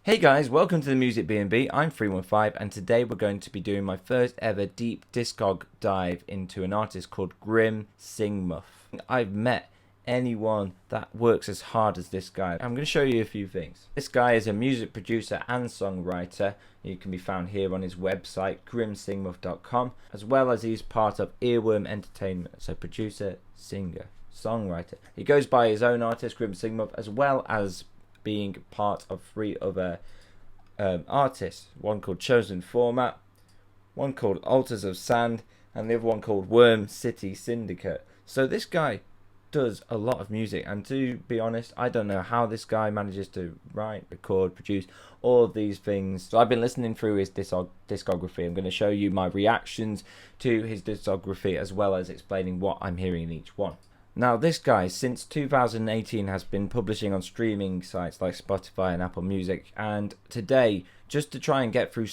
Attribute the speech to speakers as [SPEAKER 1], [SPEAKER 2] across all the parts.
[SPEAKER 1] Hey guys, welcome to the Music B&B. I'm 315 and today we're going to be doing my first ever deep Discog dive into an artist called Grim Singmuf. I've met anyone that works as hard as this guy. I'm going to show you a few things. This guy is a music producer and songwriter. He can be found here on his website grimsingmuf.com, as well as he's part of Earworm Entertainment. So producer, singer, songwriter. He goes by his own artist Grim Singmuf, as well as being part of three other artists. One called Chosen Format, one called Altars of Sand, and the other one called City Syndicate. So this guy does a lot of music, and to be honest, I don't know how this guy manages to write, record, produce all of these things. So I've been listening through his discography. I'm going to show you my reactions to his discography, as well as explaining what I'm hearing in each one. Now this guy, since 2018, has been publishing on streaming sites like Spotify and Apple Music, and today, just to try and get through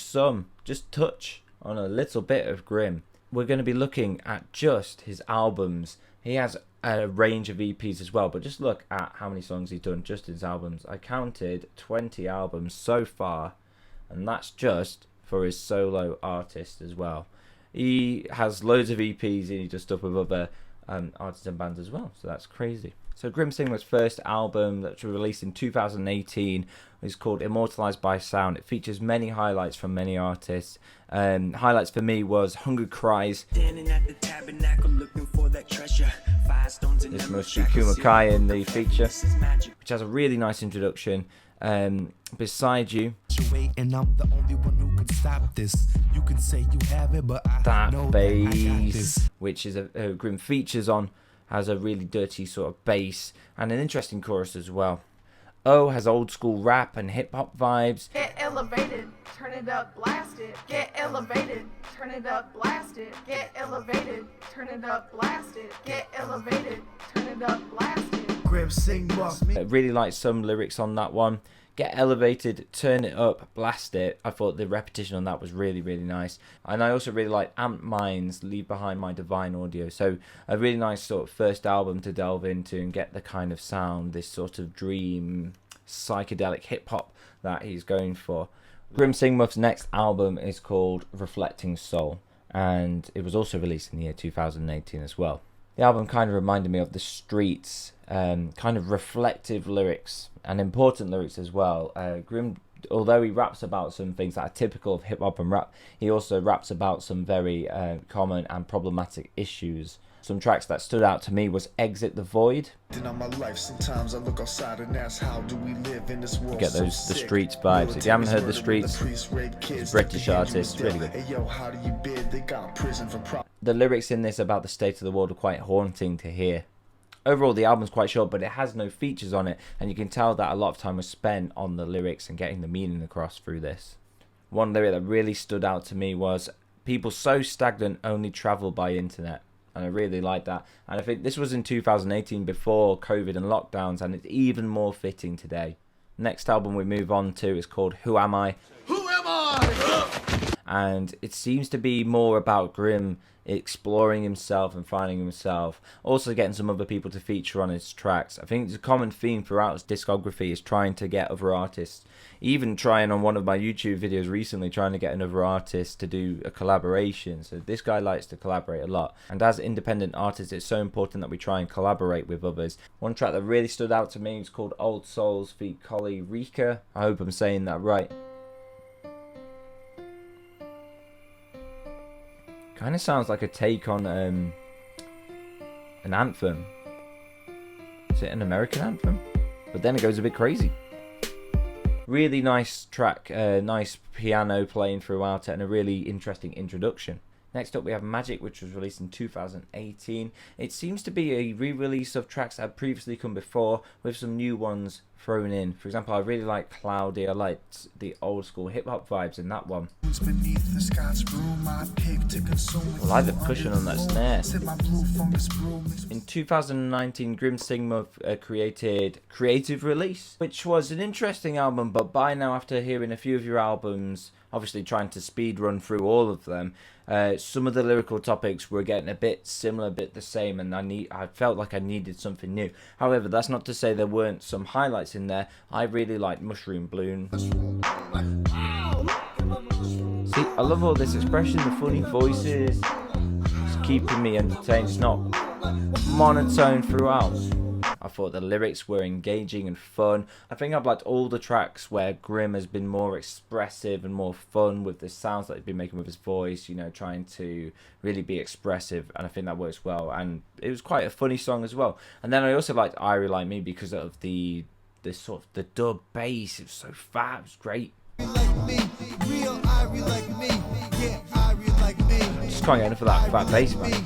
[SPEAKER 1] just touch on a little bit of Grim, we're going to be looking at just his albums. He has a range of EPs as well, but just look at how many songs he's done, just his albums. I counted 20 albums so far, and that's just for his solo artist as well. He has loads of EPs and he does stuff with other artists and bands as well, so that's crazy. So Grim Singmuf's first album that was released in 2018 is called Immortalized by Sound. It features many highlights from many artists. Highlights for me was Hunger Cries. This must be Kumakai in the feature, which has a really nice introduction. Beside You, and I'm the only one who can stop this. You can say you have it, but that bass, which is a Grim features on, has a really dirty sort of bass and an interesting chorus as well. O has old school rap and hip hop vibes. Get elevated, turn it up, blast it. Get elevated, turn it up, blast it. Get elevated, turn it up, blast it. Get elevated, turn it up, blast it. Grim Singmuf. I really like some lyrics on that one. Get elevated, turn it up, blast it. I thought the repetition on that was really, really nice. And I also really like Amp Minds, Leave Behind My Divine Audio. So a really nice sort of first album to delve into and get the kind of sound, this sort of dream, psychedelic hip-hop that he's going for. Grim Singmuf's next album is called Reflecting Soul, and it was also released in the year 2018 as well. The album kind of reminded me of the streets, kind of reflective lyrics and important lyrics as well. Grim, although he raps about some things that are typical of hip hop and rap, he also raps about some very common and problematic issues. Some tracks that stood out to me was Exit the Void. Get those The Streets vibes. If you haven't heard The Streets, it's a British artist, really good. The lyrics in this about the state of the world are quite haunting to hear. Overall, the album's quite short, but it has no features on it, and you can tell that a lot of time was spent on the lyrics and getting the meaning across through this. One lyric that really stood out to me was, "People so stagnant only travel by internet." And I really like that. And I think this was in 2018 before COVID and lockdowns, and it's even more fitting today. Next album we move on to is called Who Am I? Who Am I? And it seems to be more about Grim exploring himself and finding himself, also getting some other people to feature on his tracks. I think the common theme throughout his discography is trying to get other artists, even trying on one of my YouTube videos recently, trying to get another artist to do a collaboration. So this guy likes to collaborate a lot, and as independent artists it's so important that we try and collaborate with others. One track that really stood out to me is called Old Souls feat. Collie Rika. I hope I'm saying that right. Kind of sounds like a take on an anthem. Is it an American anthem? But then it goes a bit crazy. Really nice track, nice piano playing throughout it, and a really interesting introduction. Next up we have Magic, which was released in 2018. It seems to be a re-release of tracks that had previously come before, with some new ones thrown in. For example, I really like Cloudy. I liked the old school hip hop vibes in that one. I like the percussion on that snare. In 2019, Grim Singmuf created Creative Release, which was an interesting album, but by now, after hearing a few of your albums, obviously trying to speed run through all of them, Some of the lyrical topics were getting a bit similar, a bit the same, and I felt like I needed something new. However, that's not to say there weren't some highlights in there. I really liked Mushroom Bloom. See, I love all this expression, the funny voices. It's keeping me entertained. It's not monotone throughout. I thought the lyrics were engaging and fun. I think I've liked all the tracks where Grim has been more expressive and more fun with the sounds that he's been making with his voice, you know, trying to really be expressive, and I think that works well. And it was quite a funny song as well. And then I also liked Irie Like Me because of the sort of the dub bass. It was so fat, it was great. Just can't get enough of that fat bass, man.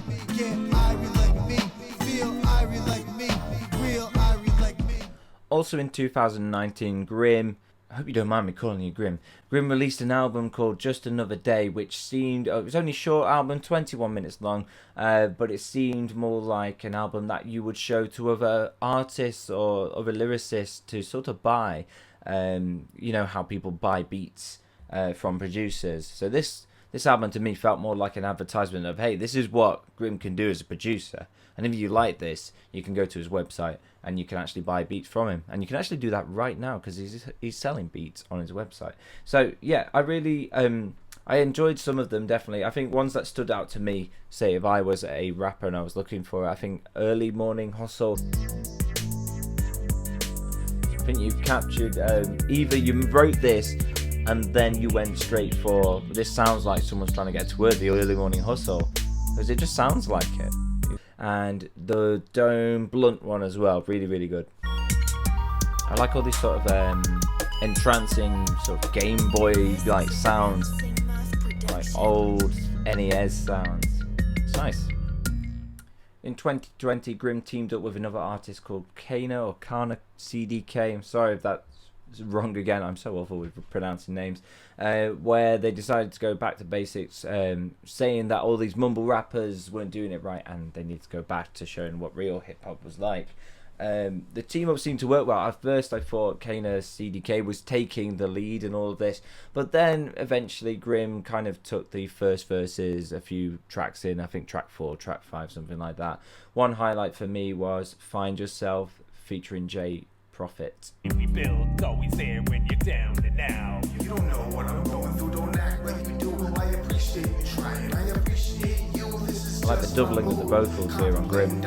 [SPEAKER 1] Also in 2019, Grim, I hope you don't mind me calling you Grim, Grim released an album called Just Another Day, which seemed, it was only a short album, 21 minutes long, but it seemed more like an album that you would show to other artists or other lyricists to sort of buy. You know how people buy beats from producers. So this album to me felt more like an advertisement of, hey, this is what Grim can do as a producer. And if you like this, you can go to his website and you can actually buy beats from him. And you can actually do that right now because he's selling beats on his website. So yeah, I really I enjoyed some of them, definitely. I think ones that stood out to me, say if I was a rapper and I was looking for, I think Early Morning Hustle. I think you've captured, either you wrote this and then you went straight for, this sounds like someone's trying to get to word, the Early Morning Hustle, because it just sounds like it. And the Dome Blunt one as well, really, really good. I like all these sort of entrancing sort of Game Boy like sounds, like old NES sounds. It's nice. In 2020, Grim teamed up with another artist called Kana or Kana CDK. I'm sorry if that's wrong again. I'm so awful with pronouncing names. Where they decided to go back to basics, saying that all these mumble rappers weren't doing it right and they need to go back to showing what real hip hop was like. The team up seemed to work well. At first I thought Kana CDK was taking the lead in all of this, but then eventually Grim kind of took the first verses a few tracks in, I think track 4, track 5, something like that. One highlight for me was Find Yourself featuring J Prophet.
[SPEAKER 2] We build DOESN when you're down and out.
[SPEAKER 3] You don't know what I'm going through, don't act like you do. I appreciate you trying, I appreciate you.
[SPEAKER 1] I like the doubling of the vocals here on Grim.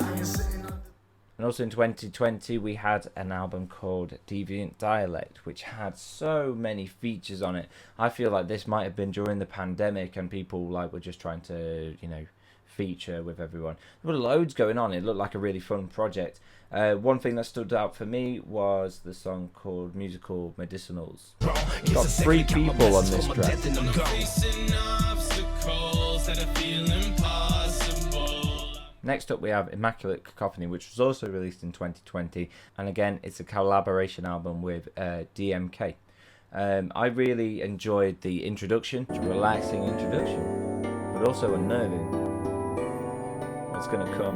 [SPEAKER 1] And also in 2020 we had an album called Deviant Dialect, which had so many features on it. I feel like this might have been during the pandemic and people like were just trying to, you know, feature with everyone. There were loads going on. It looked like a really fun project. One thing that stood out for me was the song called Musical Medicinals. It's got 3 people on this track. Next up we have Immaculate Cacophony, which was also released in 2020, and again it's a collaboration album with DMK. I really enjoyed the introduction. It's a relaxing introduction, but also unnerving. What's gonna come?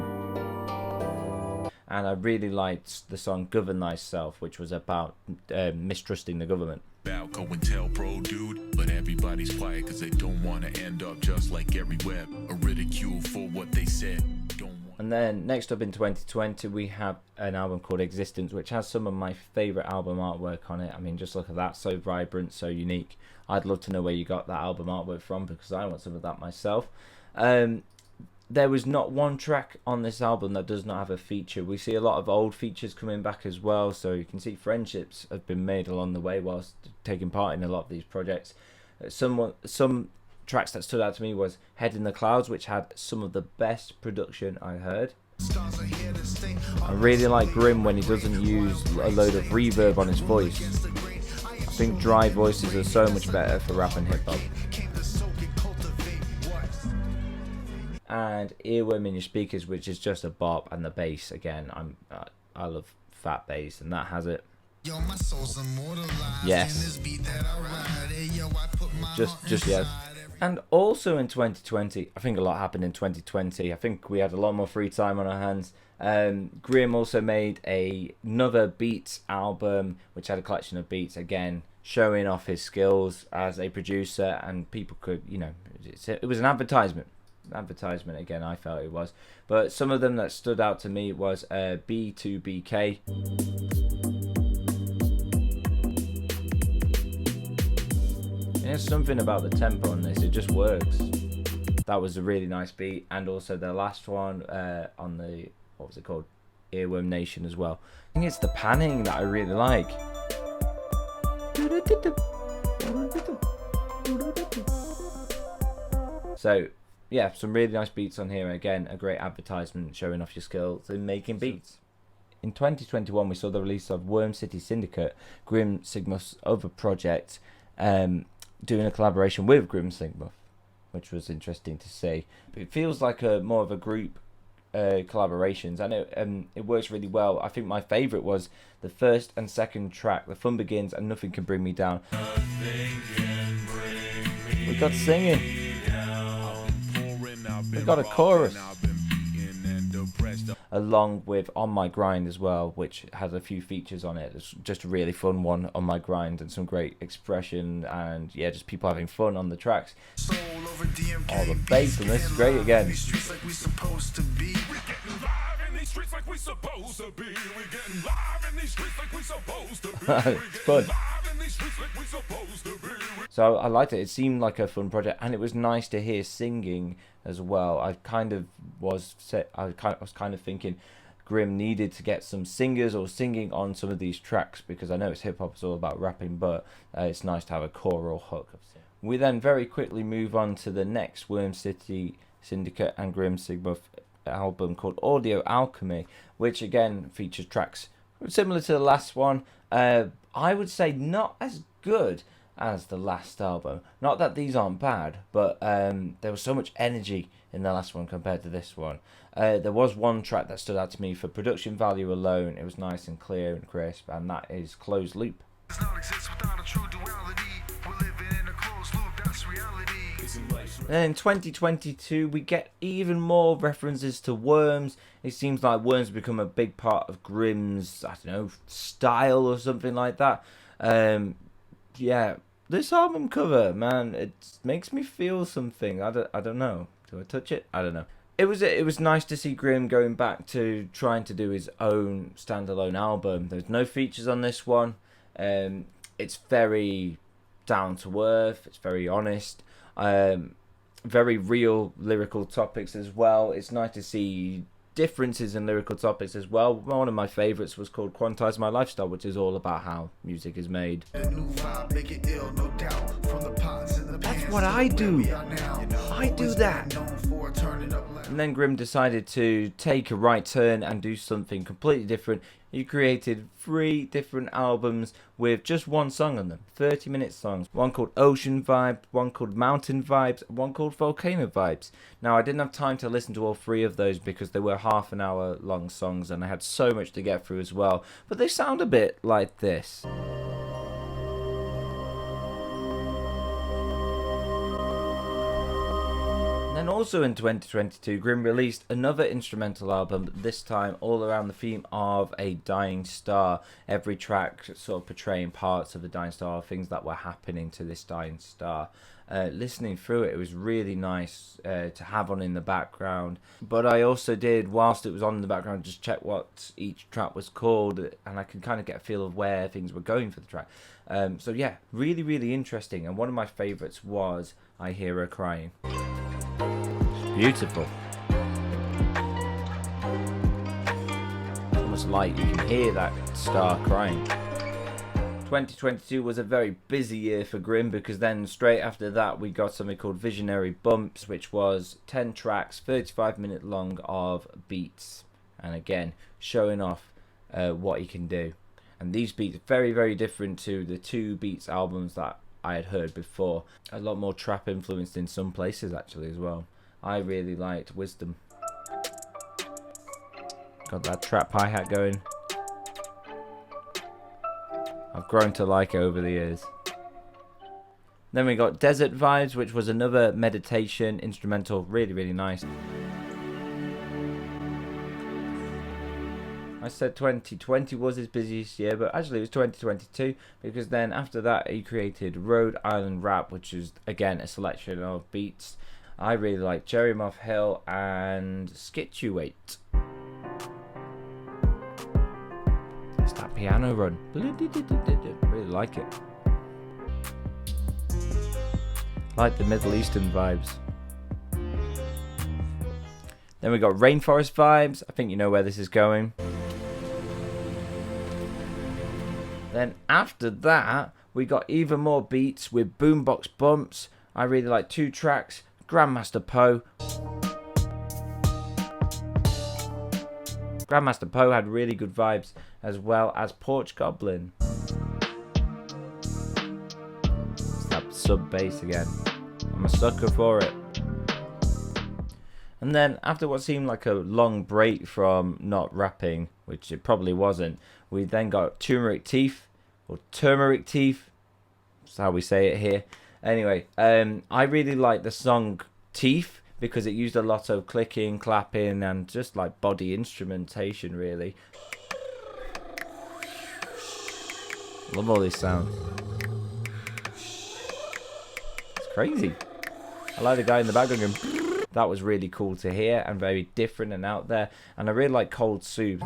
[SPEAKER 1] And I really liked the song Govern Thyself, which was about mistrusting the government.
[SPEAKER 4] Go and tell bro dude, but everybody's quiet because they don't want to end up just like everywhere, a ridicule for what they said.
[SPEAKER 1] And then next up in 2020 we have an album called Existence, which has some of my favourite album artwork on it. I mean, just look at that, so vibrant, so unique. I'd love to know where you got that album artwork from because I want some of that myself. There was not one track on this album that does not have a feature. We see a lot of old features coming back as well, so you can see friendships have been made along the way whilst taking part in a lot of these projects. Some tracks that stood out to me was Head in the Clouds, which had some of the best production I heard. I really like Grim when he doesn't use a load of reverb on his voice. I think dry voices are so much better for rap and hip hop. And Earworm in Your Speakers, which is just a bop, and the bass again. I love fat bass, and that has it. Yes. Just yes. And also in 2020, I think a lot happened in 2020. I think we had a lot more free time on our hands. Grim also made another beats album, which had a collection of beats. Again, showing off his skills as a producer, and people could, you know, it was an advertisement. Advertisement again, I felt it was. But some of them that stood out to me was B2BK. There's something about the tempo on this, it just works. That was a really nice beat, and also the last one on the, what was it called, Earworm Nation as well. I think it's the panning that I really like. So yeah, some really nice beats on here. Again, a great advertisement showing off your skills in making beats. In 2021, we saw the release of City Syndicate, Grim Singmuf's other project, doing a collaboration with Grim Singmuf, which was interesting to see. It feels like a more of a group collaborations. I know it works really well. I think my favourite was the first and second track, The Fun Begins and Nothing Can Bring Me Down. We got singing. We got a chorus. Along with On My Grind as well, which has a few features on it. It's just a really fun one, On My Grind, and some great expression, and yeah, just people having fun on the tracks. Oh, the bass on this is great again. It's fun. So I liked it. It seemed like a fun project, and it was nice to hear singing as well. I was kind of thinking Grim needed to get some singers or singing on some of these tracks, because I know it's hip hop, it's all about rapping, but it's nice to have a choral hook. We then very quickly move on to the next City Syndicate and Grim Singmuf album called Audio Alchemy, which again features tracks similar to the last one. I would say not as good as the last album. Not that these aren't bad, but there was so much energy in the last one compared to this one. There was one track that stood out to me for production value alone. It was nice and clear and crisp, and that is Closed Loop. Then in 2022, we get even more references to worms. It seems like worms become a big part of Grim's, I don't know, style or something like that. Yeah, this album cover, man, it makes me feel something. I don't know. Do I touch it? I don't know. It was nice to see Grim going back to trying to do his own standalone album. There's no features on this one. It's very down to earth. It's very honest. Very real lyrical topics as well. It's nice to see differences in lyrical topics as well. One of my favourites was called Quantize My Lifestyle, which is all about how music is made. That's what I do. I do that. And then Grim decided to take a right turn and do something completely different. He created 3 different albums with just one song on them, 30-minute songs. One called Ocean Vibe, one called Mountain Vibes, and one called Volcano Vibes. Now, I didn't have time to listen to all 3 of those because they were half an hour long songs and I had so much to get through as well. But they sound a bit like this. And also in 2022, Grim released another instrumental album, this time all around the theme of a dying star. Every track sort of portraying parts of the dying star, things that were happening to this dying star. Listening through it, it was really nice to have on in the background. But I also did, whilst it was on in the background, just check what each track was called, and I could kind of get a feel of where things were going for the track. So yeah, really, really interesting. And one of my favourites was I Hear Her Crying. Beautiful. Almost like you can hear that star crying. 2022 was a very busy year for Grim, because then straight after that we got something called Visionary Bumps, which was 10 tracks, 35-minute long of beats, and again showing off what he can do. And these beats are very, very different to the 2 Beats albums that I had heard before. A lot more trap influenced in some places actually as well. I really liked Wisdom. Got that trap hi-hat going. I've grown to like it over the years. Then we got Desert Vibes, which was another meditation instrumental, really, really nice. I said 2020 was his busiest year, but actually it was 2022, because then after that he created Rhode Island Rap, which is again a selection of beats. I really like Cherry Moth Hill and Skituate. It's that piano run. Really like it. Like the Middle Eastern vibes. Then we got Rainforest Vibes. I think you know where this is going. Then after that, we got even more beats with boombox bumps. I really like 2 tracks. Grandmaster Poe. Grandmaster Poe had really good vibes, as well as Porch Goblin. It's that sub bass again. I'm a sucker for it. And then after what seemed like a long break from not rapping, which it probably wasn't, we then got Turmeric Teeth, or Turmeric Teeth. That's how we say it here. Anyway, I really like the song Teeth because it used a lot of clicking, clapping, and just like body instrumentation, really. Love all these sounds. It's crazy. I like the guy in the background going... That was really cool to hear and very different and out there. And I really like Cold Soup.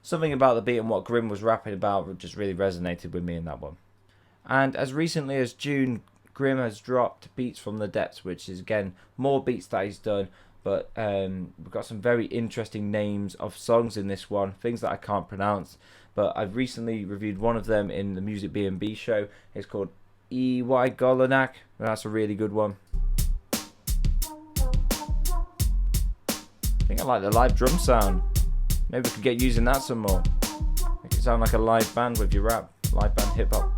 [SPEAKER 1] Something about the beat and what Grim was rapping about just really resonated with me in that one. And as recently as June, Grim has dropped Beats from the Depths, which is again more beats that he's done. But we've got some very interesting names of songs in this one, things that I can't pronounce. But I've recently reviewed one of them in the Music B&B show. It's called E.Y. Golonak. That's a really good one. I think I like the live drum sound. Maybe we could get using that some more. Make it sound like a live band with your rap. Live band hip hop.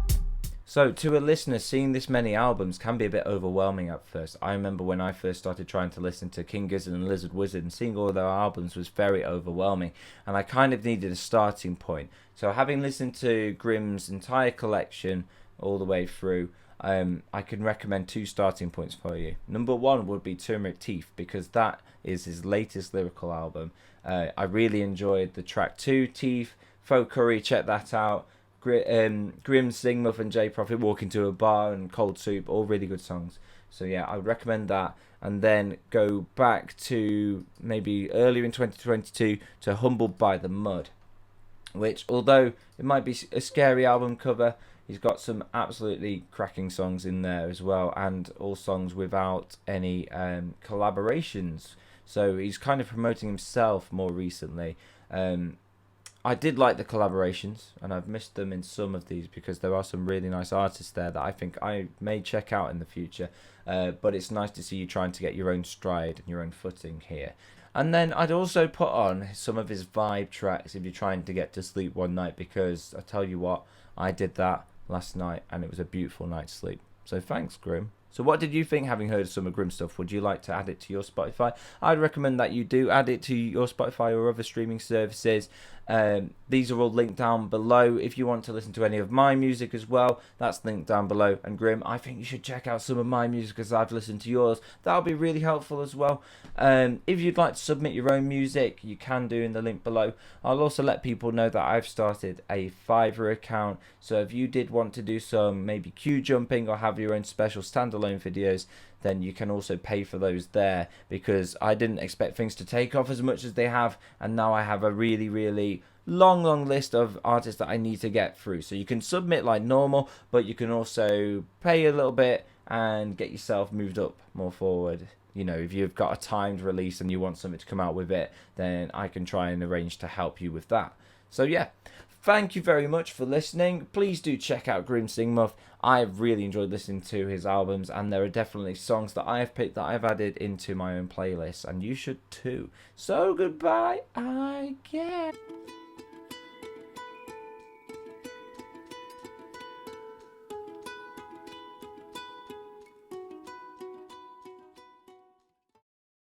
[SPEAKER 1] So to a listener, seeing this many albums can be a bit overwhelming at first. I remember when I first started trying to listen to King Gizzard and Lizard Wizard, and seeing all their albums was very overwhelming, and I kind of needed a starting point. So having listened to Grim's entire collection all the way through, I can recommend 2 starting points for you. Number 1 would be Turmeric Teeth, because that is his latest lyrical album. I really enjoyed the track 2, Teeth. Folk Curry, check that out. Grim Singmuf and J Prophet, Walk Into a Bar, and Cold Soup, all really good songs. So yeah, I would recommend that. And then go back to maybe earlier in 2022 to Humbled by the Mud, which, although it might be a scary album cover, he's got some absolutely cracking songs in there as well, and all songs without any collaborations. So he's kind of promoting himself more recently. I did like the collaborations, and I've missed them in some of these because there are some really nice artists there that I think I may check out in the future. But it's nice to see you trying to get your own stride and your own footing here. And then I'd also put on some of his vibe tracks if you're trying to get to sleep one night, because I tell you what, I did that last night and it was a beautiful night's sleep. So thanks, Grim. So what did you think, having heard some of Grim stuff? Would you like to add it to your Spotify? I'd recommend that you do add it to your Spotify or other streaming services. These are all linked down below. If you want to listen to any of my music as well, that's linked down below. And Grim, I think you should check out some of my music as I've listened to yours. That'll be really helpful as well. If you'd like to submit your own music, you can do in the link below. I'll also let people know that I've started a Fiverr account. So if you did want to do some maybe queue jumping or have your own special standalone videos, then you can also pay for those there, because I didn't expect things to take off as much as they have, and now I have a really long list of artists that I need to get through. So you can submit like normal, but you can also pay a little bit and get yourself moved up more forward. You know, if you've got a timed release and you want something to come out with it, then I can try and arrange to help you with that. So yeah, thank you very much for listening. Please do check out Grim Singmuf. I've really enjoyed listening to his albums, and there are definitely songs that I have picked that I've added into my own playlist, and you should too. So goodbye, I guess.